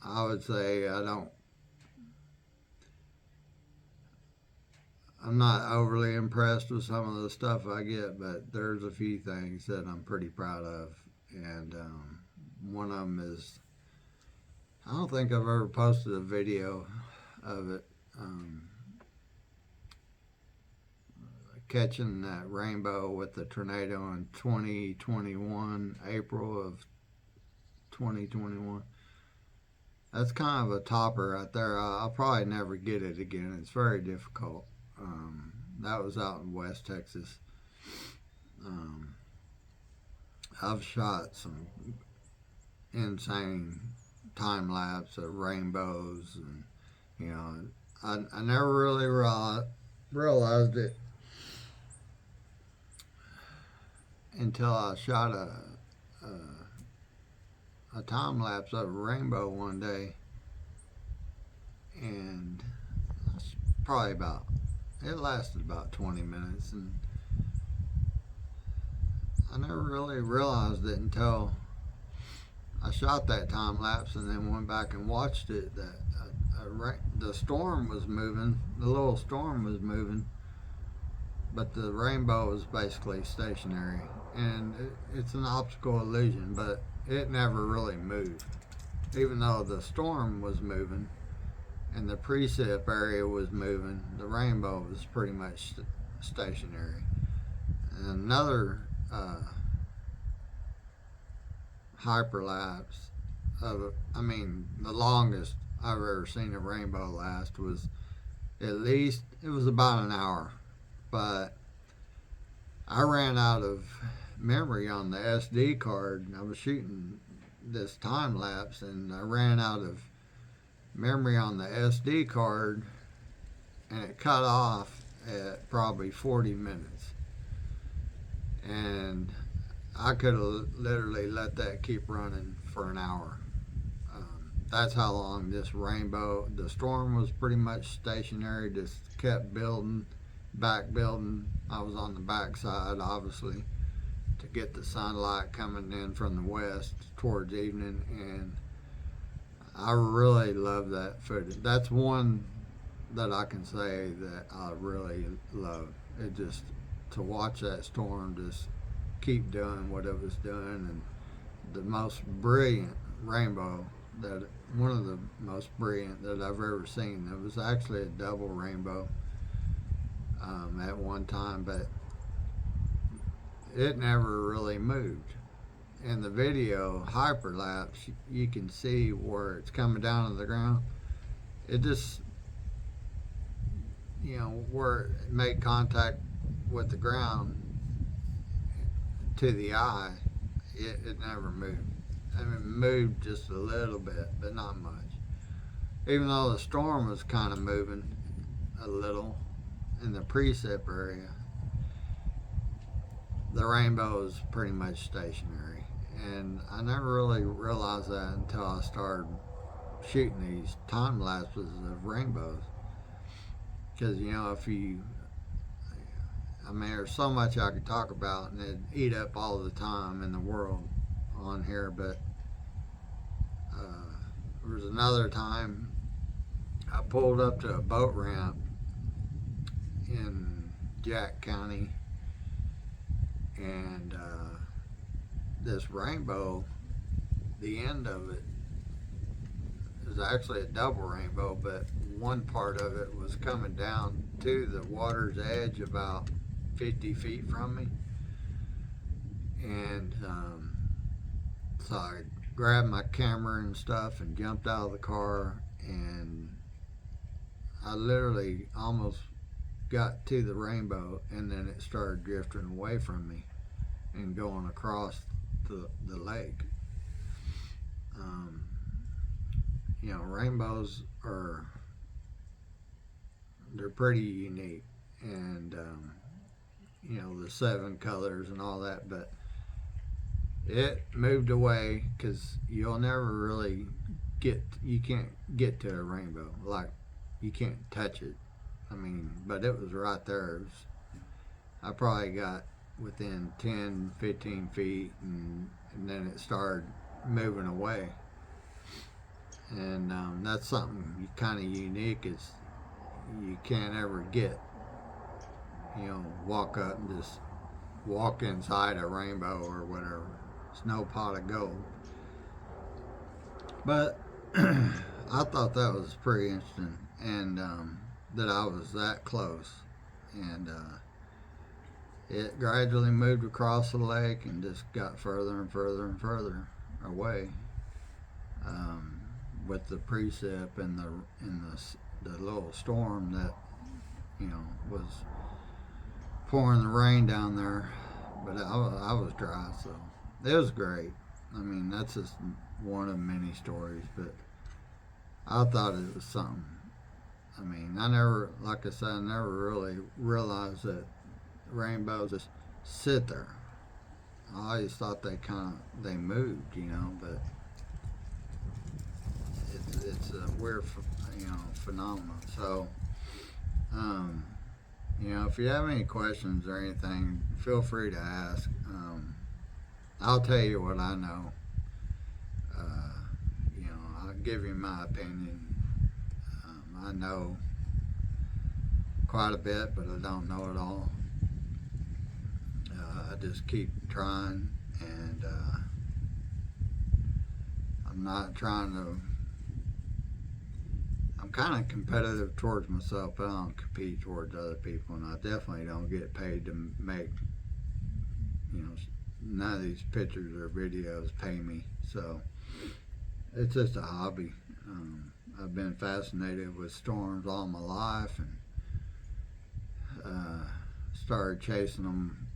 I would say I'm not overly impressed with some of the stuff I get, but there's a few things that I'm pretty proud of. And one of them is I don't think I've ever posted a video of it. Um, Catching that rainbow with the tornado in 2021, April of 2021. That's kind of a topper right there. I'll probably never get it again. It's very difficult. That was out in West Texas. Um, I've shot some insane time lapse of rainbows, and you know, I never really realized it until I shot a time lapse of a rainbow one day, and it's probably about it lasted about 20 minutes, and I never really realized it until I shot that time lapse and then went back and watched it. That the storm was moving, the little storm was moving, but the rainbow was basically stationary, and it's an optical illusion, but it never really moved, even though the storm was moving and the precip area was moving. The rainbow was pretty much stationary. And another hyperlapse of, I mean, the longest I've ever seen a rainbow last was at least, it was about an hour, but I ran out of memory on the SD card. I was shooting this time lapse and I ran out of memory on the SD card, and it cut off at probably 40 minutes. And I could have literally let that keep running for an hour. That's how long this rainbow, the storm was pretty much stationary, just kept building, back building. I was on the back side, obviously, to get the sunlight coming in from the west towards evening, and I really love that footage. That's one that I can say that I really love. It just, to watch that storm just keep doing what it was doing, and the most brilliant rainbow, that one of the most brilliant that I've ever seen. It was actually a double rainbow at one time, but it never really moved. In the video hyperlapse, you can see where it's coming down to the ground. It just, where it made contact with the ground to the eye, it never moved. I mean, it moved just a little bit, but not much. Even though the storm was kind of moving a little in the precip area, the rainbow was pretty much stationary. And I never really realized that until I started shooting these time lapses of rainbows. Because, if you, I mean, there's so much I could talk about, and it'd eat up all the time in the world on here, but there was another time I pulled up to a boat ramp in Jack County, and this rainbow, the end of it is actually a double rainbow, but one part of it was coming down to the water's edge about 50 feet from me, and so I grabbed my camera and stuff and jumped out of the car, and I literally almost got to the rainbow, and then it started drifting away from me and going across the lake. Rainbows they're pretty unique, and the seven colors and all that, but it moved away because you'll never really you can't get to a rainbow, like you can't touch it. I mean, but it was right there. I probably got within 10, 15 feet, and then it started moving away. And that's something kind of unique is you can't ever get, walk up and just walk inside a rainbow or whatever. Snow pot of gold. But I thought that was pretty interesting, and that I was that close. And it gradually moved across the lake and just got further and further and further away, with the precip and the little storm that was pouring the rain down there. But I was dry, so it was great. I mean, that's just one of many stories, but I thought it was something. I mean, like I said, I never really realized that rainbows just sit there. I always thought they moved, but it's a weird, phenomenon. So, if you have any questions or anything, feel free to ask. I'll tell you what I know. I'll give you my opinion. I know quite a bit, but I don't know it all. I just keep trying, and I'm not trying to. I'm kind of competitive towards myself, but I don't compete towards other people, and I definitely don't get paid to make. None of these pictures or videos pay me, so it's just a hobby. I've been fascinated with storms all my life, and started chasing them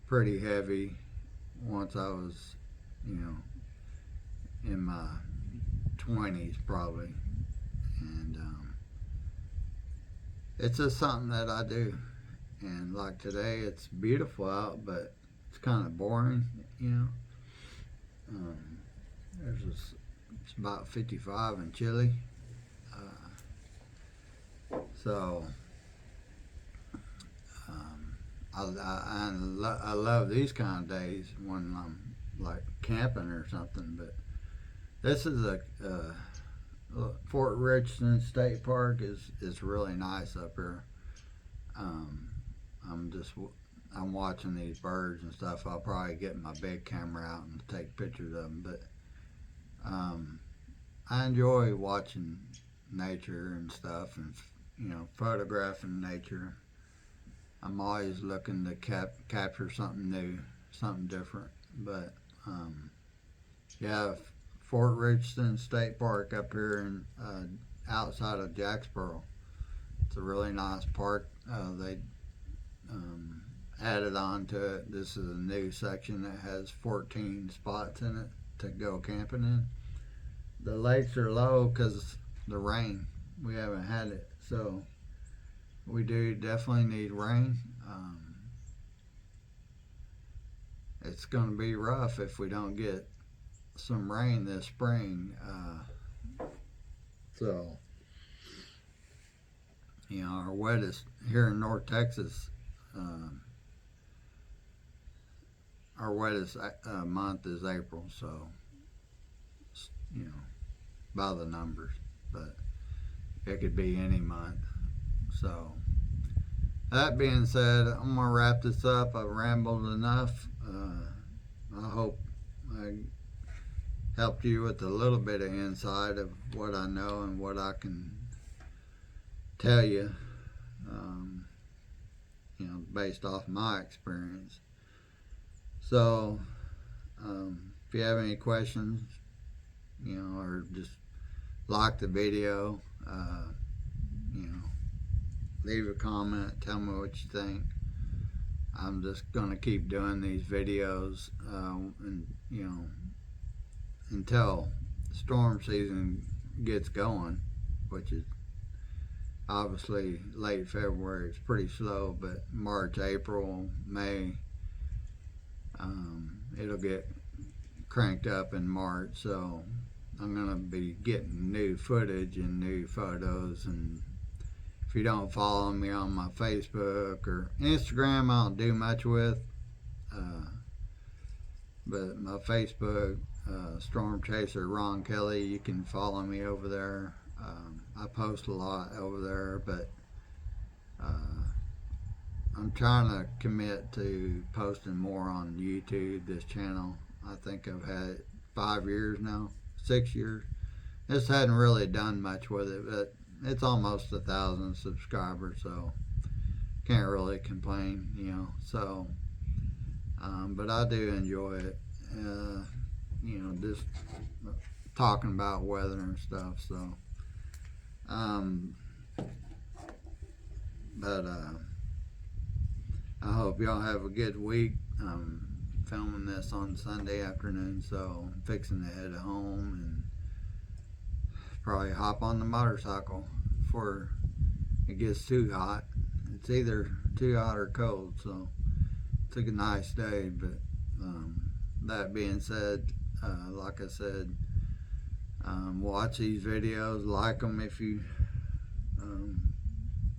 pretty heavy once I was, in my 20s probably. And it's just something that I do. And like today, it's beautiful out, but it's kind of boring, There's this, it's about 55 and chilly. So I love these kind of days when I'm like camping or something. But this is Fort Richardson State Park is really nice up here. I'm watching these birds and stuff. I'll probably get my big camera out and take pictures of them. But I enjoy watching nature and stuff, and photographing nature. I'm always looking to capture something new, something different. But yeah, Fort Richardson State Park up here in outside of Jacksboro. It's a really nice park. They added on to it. This is a new section that has 14 spots in it to go camping in. The lakes are low because the rain. We haven't had it, so we do definitely need rain. It's going to be rough if we don't get some rain this spring. So, our wettest here in North Texas, our wettest month is April, so, by the numbers, but it could be any month. So, that being said, I'm going to wrap this up. I've rambled enough. I hope I helped you with a little bit of insight of what I know and what I can tell you, based off my experience. So, if you have any questions, or just like the video, leave a comment, tell me what you think. I'm just going to keep doing these videos, and until storm season gets going, which is obviously late February. It's pretty slow, but March, April, May, it'll get cranked up in March. So I'm going to be getting new footage and new photos. And if you don't follow me on my Facebook or Instagram, I don't do much with, but my Facebook, Storm Chaser Ron Kelly. You can follow me over there. I post a lot over there, but I'm trying to commit to posting more on YouTube, this channel. I think I've had it 5 years now, 6 years. Just hadn't really done much with it, but it's almost 1,000 subscribers, so can't really complain, you know. So, but I do enjoy it, you know, just talking about weather and stuff. So, but I hope y'all have a good week. I'm filming this on Sunday afternoon, so I'm fixing to head home and probably hop on the motorcycle before it gets too hot. It's either too hot or cold, so it's a nice day. But that being said, like I said, watch these videos, like them if you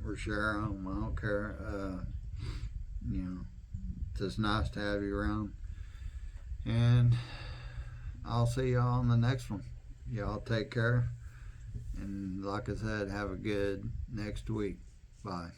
or share them. I don't care. You know, it's just nice to have you around. And I'll see y'all on the next one. Y'all take care. And like I said, have a good next week. Bye.